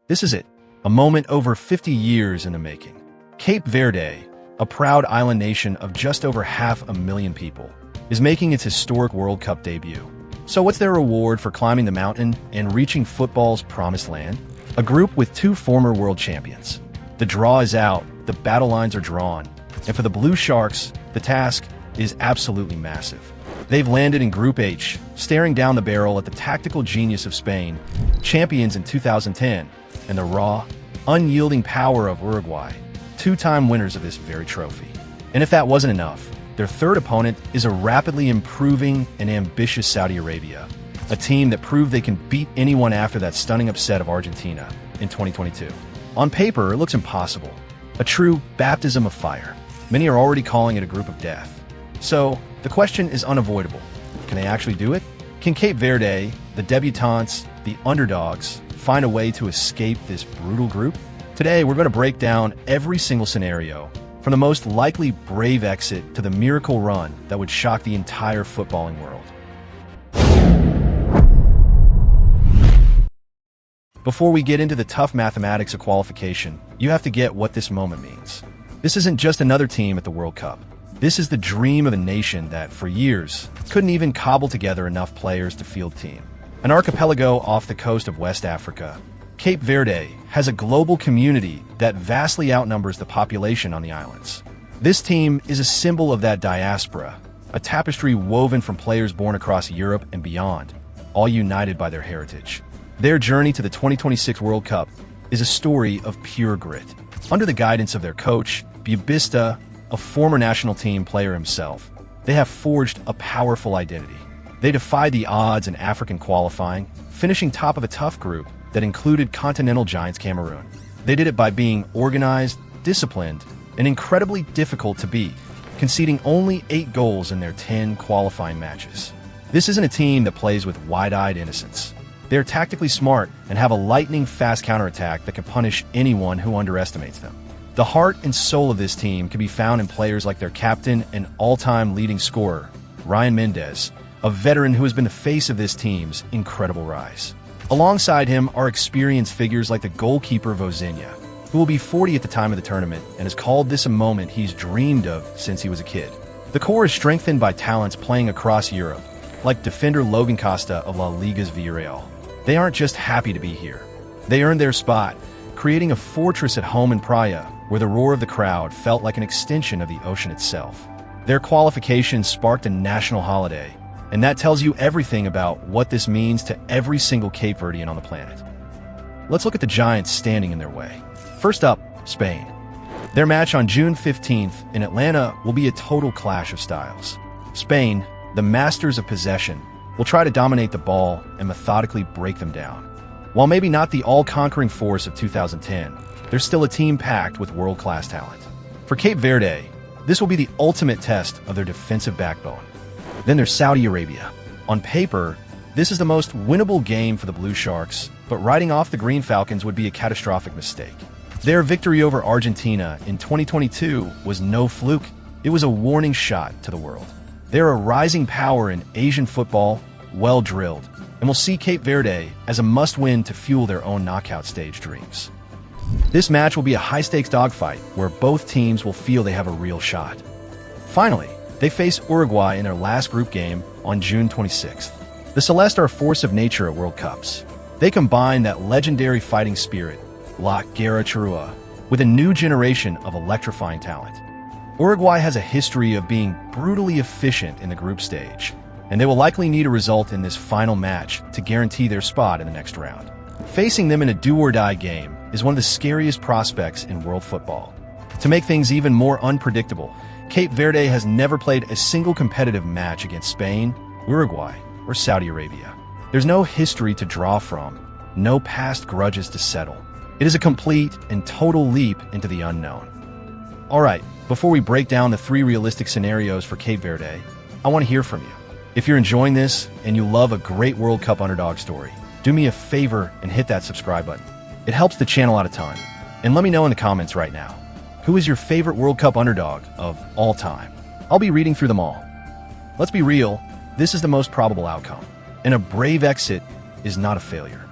This is it, a moment over 50 years in the making. Cape Verde, a proud island nation of just over 500,000 people, is making its historic World Cup debut. So what's their reward for climbing the mountain and reaching football's promised land? A group with two former world champions. The draw is out, the battle lines are drawn, and for the Blue Sharks, the task is absolutely massive. They've landed in Group H, staring down the barrel at the tactical genius of Spain, champions in 2010, and the raw, unyielding power of Uruguay, two-time winners of this very trophy. And if that wasn't enough, their third opponent is a rapidly improving and ambitious Saudi Arabia, a team that proved they can beat anyone after that stunning upset of Argentina in 2022. On paper, it looks impossible, a true baptism of fire. Many are already calling it a group of death. So, the question is unavoidable. Can they actually do it? Can Cape Verde, the debutants, the underdogs, find a way to escape this brutal group? Today, we're going to break down every single scenario, from the most likely brave exit to the miracle run that would shock the entire footballing world. Before we get into the tough mathematics of qualification, you have to get what this moment means. This isn't just another team at the World Cup. This is the dream of a nation that, for years, couldn't even cobble together enough players to field a team. An archipelago off the coast of West Africa, Cape Verde has a global community that vastly outnumbers the population on the islands. This team is a symbol of that diaspora, a tapestry woven from players born across Europe and beyond, all united by their heritage. Their journey to the 2026 World Cup is a story of pure grit. Under the guidance of their coach, Bubista, a former national team player himself, they have forged a powerful identity. They defied the odds in African qualifying, finishing top of a tough group that included continental giants Cameroon. They did it by being organized, disciplined, and incredibly difficult to beat, conceding only 8 goals in their 10 qualifying matches. This isn't a team that plays with wide-eyed innocence. They're tactically smart and have a lightning-fast counterattack that can punish anyone who underestimates them. The heart and soul of this team can be found in players like their captain and all-time leading scorer, Ryan Mendez, a veteran who has been the face of this team's incredible rise. Alongside him are experienced figures like the goalkeeper Vozinha, who will be 40 at the time of the tournament and has called this a moment he's dreamed of since he was a kid. The core is strengthened by talents playing across Europe, like defender Logan Costa of La Liga's Villarreal. They aren't just happy to be here. They earned their spot, creating a fortress at home in Praia, where the roar of the crowd felt like an extension of the ocean itself. Their qualification sparked a national holiday, and that tells you everything about what this means to every single Cape Verdean on the planet. Let's look at the giants standing in their way. First up, Spain. Their match on June 15th in Atlanta will be a total clash of styles. Spain, the masters of possession, will try to dominate the ball and methodically break them down. While maybe not the all-conquering force of 2010, they're still a team packed with world-class talent. For Cape Verde, this will be the ultimate test of their defensive backbone. Then there's Saudi Arabia. On paper, this is the most winnable game for the Blue Sharks, but riding off the Green Falcons would be a catastrophic mistake. Their victory over Argentina in 2022 was no fluke. It was a warning shot to the world. They're a rising power in Asian football, well-drilled, and will see Cape Verde as a must-win to fuel their own knockout stage dreams. This match will be a high-stakes dogfight where both teams will feel they have a real shot. Finally, they face Uruguay in their last group game on June 26th. The Celeste are a force of nature at World Cups. They combine that legendary fighting spirit, La Guerra Chirua, with a new generation of electrifying talent. Uruguay has a history of being brutally efficient in the group stage, and they will likely need a result in this final match to guarantee their spot in the next round. Facing them in a do-or-die game is one of the scariest prospects in world football. To make things even more unpredictable, Cape Verde has never played a single competitive match against Spain, Uruguay, or Saudi Arabia. There's no history to draw from, no past grudges to settle. It is a complete and total leap into the unknown. Alright, before we break down the 3 realistic scenarios for Cape Verde, I want to hear from you. If you're enjoying this and you love a great World Cup underdog story, do me a favor and hit that subscribe button. It helps the channel out a ton. And let me know in the comments right now, who is your favorite World Cup underdog of all time? I'll be reading through them all. Let's be real, this is the most probable outcome, and a brave exit is not a failure.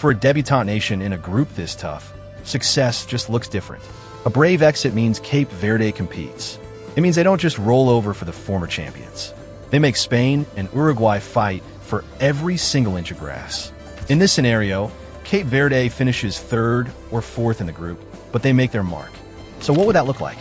For a debutant nation in a group this tough, success just looks different. A brave exit means Cape Verde competes. It means they don't just roll over for the former champions. They make Spain and Uruguay fight for every single inch of grass. In this scenario, Cape Verde finishes third or fourth in the group, but they make their mark. So what would that look like?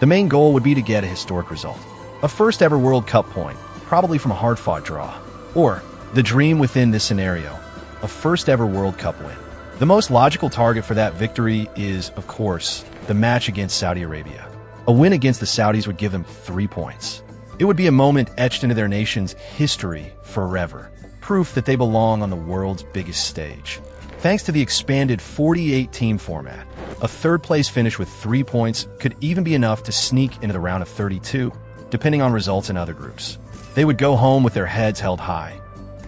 The main goal would be to get a historic result. A first ever World Cup point, probably from a hard-fought draw. Or, the dream within this scenario, a first ever World Cup win. The most logical target for that victory is, of course, the match against Saudi Arabia. A win against the Saudis would give them 3 points. It would be a moment etched into their nation's history forever. Proof that they belong on the world's biggest stage. Thanks to the expanded 48-team format, a third-place finish with 3 points could even be enough to sneak into the round of 32, depending on results in other groups. They would go home with their heads held high,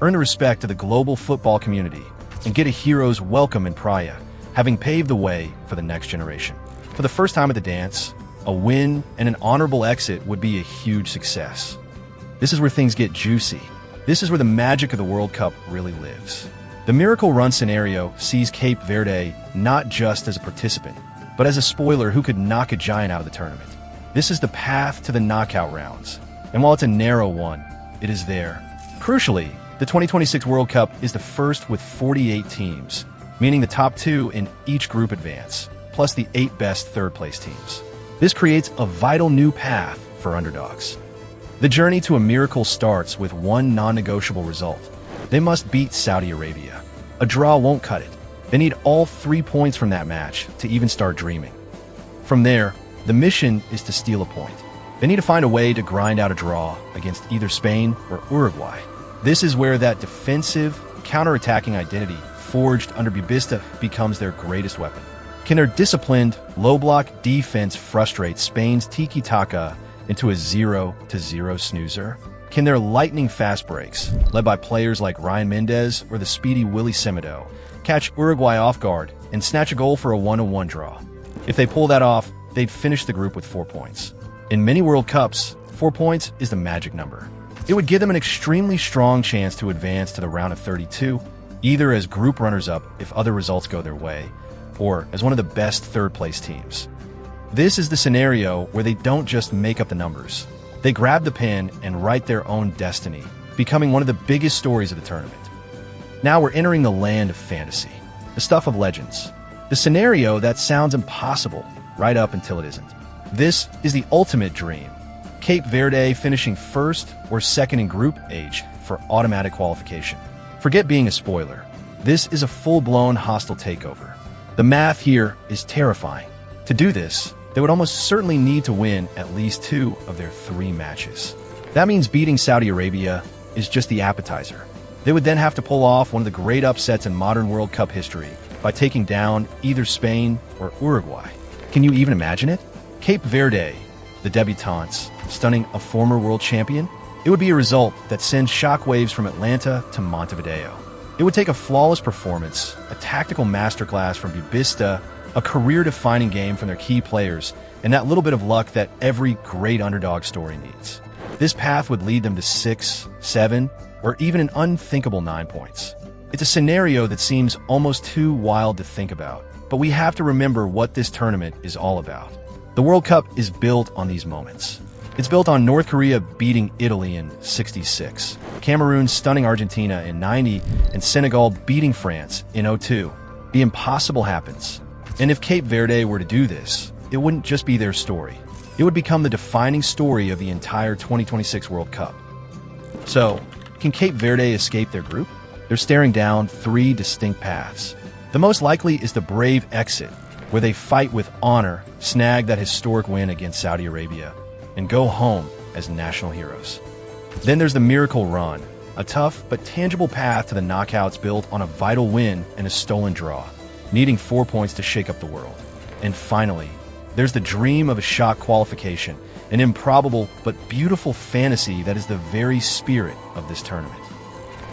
earn the respect of the global football community, and get a hero's welcome in Praia, having paved the way for the next generation. For the first time at the dance, a win and an honorable exit would be a huge success. This is where things get juicy. This is where the magic of the World Cup really lives. The Miracle Run scenario sees Cape Verde not just as a participant, but as a spoiler who could knock a giant out of the tournament. This is the path to the knockout rounds, and while it's a narrow one, it is there. Crucially, the 2026 World Cup is the first with 48 teams, meaning the top 2 in each group advance, plus the 8 best third-place teams. This creates a vital new path for underdogs. The journey to a miracle starts with one non-negotiable result. They must beat Saudi Arabia. A draw won't cut it. They need all 3 points from that match to even start dreaming. From there, the mission is to steal a point. They need to find a way to grind out a draw against either Spain or Uruguay. This is where that defensive, counter-attacking identity forged under Bubista becomes their greatest weapon. Can their disciplined, low-block defense frustrate Spain's tiki-taka into a 0-0 snoozer? Can their lightning-fast breaks, led by players like Ryan Mendez or the speedy Willy Semedo, catch Uruguay off guard and snatch a goal for a 1-1 draw? If they pull that off, they'd finish the group with 4 points. In many World Cups, 4 points is the magic number. It would give them an extremely strong chance to advance to the round of 32, either as group runners-up if other results go their way, or as one of the best third-place teams. This is the scenario where they don't just make up the numbers. They grab the pen and write their own destiny, becoming one of the biggest stories of the tournament. Now we're entering the land of fantasy, the stuff of legends, the scenario that sounds impossible right up until it isn't. This is the ultimate dream. Cape Verde finishing first or second in Group H for automatic qualification. Forget being a spoiler. This is a full-blown hostile takeover. The math here is terrifying. To do this, they would almost certainly need to win at least 2 of their 3 matches. That means beating Saudi Arabia is just the appetizer. They would then have to pull off one of the great upsets in modern World Cup history by taking down either Spain or Uruguay. Can you even imagine it? Cape Verde, the debutants, stunning a former world champion? It would be a result that sends shockwaves from Atlanta to Montevideo. It would take a flawless performance, a tactical masterclass from Bubista, a career-defining game from their key players, and that little bit of luck that every great underdog story needs. This path would lead them to 6, 7, or even an unthinkable 9 points. It's a scenario that seems almost too wild to think about, but we have to remember what this tournament is all about. The World Cup is built on these moments. It's built on North Korea beating Italy in '66, Cameroon stunning Argentina in '90, and Senegal beating France in '02. The impossible happens. And if Cape Verde were to do this, it wouldn't just be their story. It would become the defining story of the entire 2026 World Cup. So, can Cape Verde escape their group? They're staring down 3 distinct paths. The most likely is the brave exit, where they fight with honor, snag that historic win against Saudi Arabia, and go home as national heroes. Then there's the miracle run, a tough but tangible path to the knockouts built on a vital win and a stolen draw, needing 4 points to shake up the world. And finally, there's the dream of a shock qualification, an improbable but beautiful fantasy that is the very spirit of this tournament.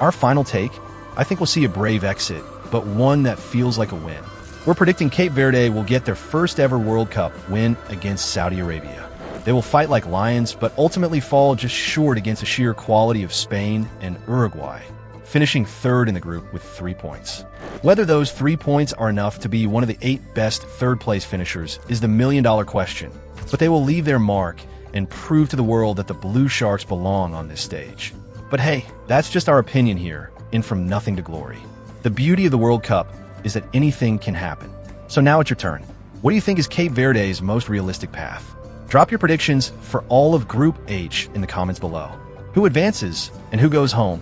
Our final take, I think we'll see a brave exit, but one that feels like a win. We're predicting Cape Verde will get their first ever World Cup win against Saudi Arabia. They will fight like lions, but ultimately fall just short against the sheer quality of Spain and Uruguay. finishing third in the group with 3 points. Whether those 3 points are enough to be one of the 8 best third-place finishers is the million-dollar question, but they will leave their mark and prove to the world that the Blue Sharks belong on this stage. But hey, that's just our opinion here, in From Nothing to Glory. The beauty of the World Cup is that anything can happen. So now it's your turn. What do you think is Cape Verde's most realistic path? Drop your predictions for all of Group H in the comments below. Who advances and who goes home?